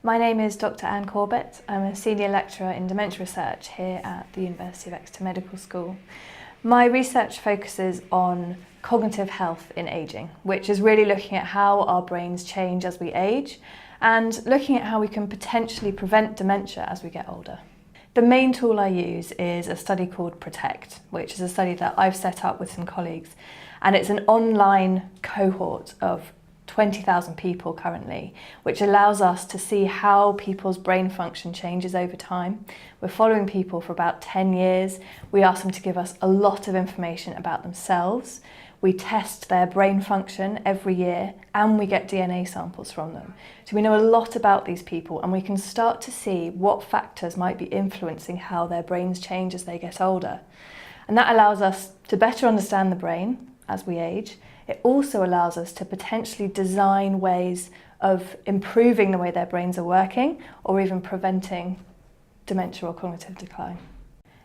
My name is Dr. Anne Corbett. I'm a Senior Lecturer in Dementia Research here at the University of Exeter Medical School. My research focuses on cognitive health in ageing, which is really looking at how our brains change as we age and looking at how we can potentially prevent dementia as we get older. The main tool I use is a study called PROTECT, which is a study that I've set up with some colleagues, and it's an online cohort of 20,000 people currently, which allows us to see how people's brain function changes over time. We're following people for about 10 years. We ask them to give us a lot of information about themselves. We test their brain function every year and we get DNA samples from them. So we know a lot about these people and we can start to see what factors might be influencing how their brains change as they get older. And that allows us to better understand the brain as we age. It also allows us to potentially design ways of improving the way their brains are working or even preventing dementia or cognitive decline.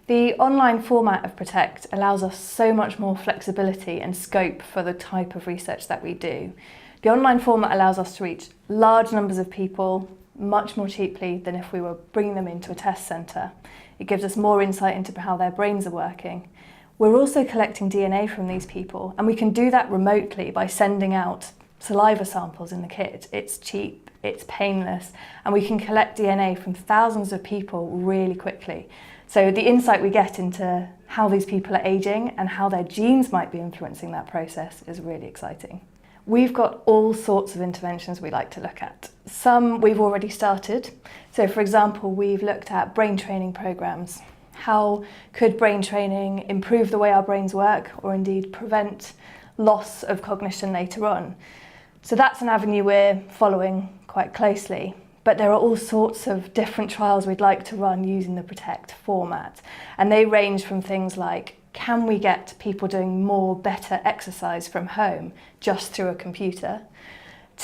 The online format of PROTECT allows us so much more flexibility and scope for the type of research that we do. The online format allows us to reach large numbers of people much more cheaply than if we were bringing them into a test centre. It gives us more insight into how their brains are working. We're also collecting DNA from these people, and we can do that remotely by sending out saliva samples in the kit. It's cheap, it's painless, and we can collect DNA from thousands of people really quickly. So the insight we get into how these people are aging and how their genes might be influencing that process is really exciting. We've got all sorts of interventions we like to look at. Some we've already started. So for example, we've looked at brain training programs. How could brain training improve the way our brains work or indeed prevent loss of cognition later on? So that's an avenue we're following quite closely. But there are all sorts of different trials we'd like to run using the PROTECT format. And they range from things like, can we get people doing better exercise from home just through a computer?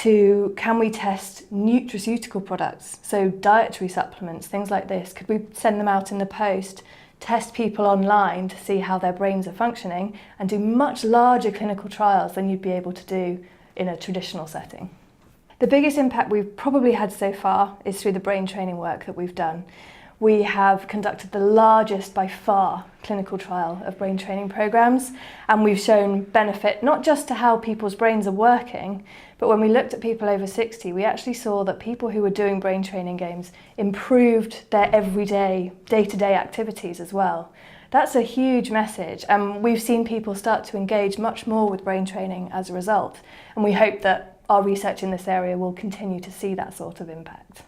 To can we test nutraceutical products, so dietary supplements, things like this. Could we send them out in the post, test people online to see how their brains are functioning and do much larger clinical trials than you'd be able to do in a traditional setting? The biggest impact we've probably had so far is through the brain training work that we've done. We have conducted the largest by far clinical trial of brain training programs, and we've shown benefit not just to how people's brains are working, but when we looked at people over 60, we actually saw that people who were doing brain training games improved their everyday, day-to-day activities as well. That's a huge message, and we've seen people start to engage much more with brain training as a result, and we hope that our research in this area will continue to see that sort of impact.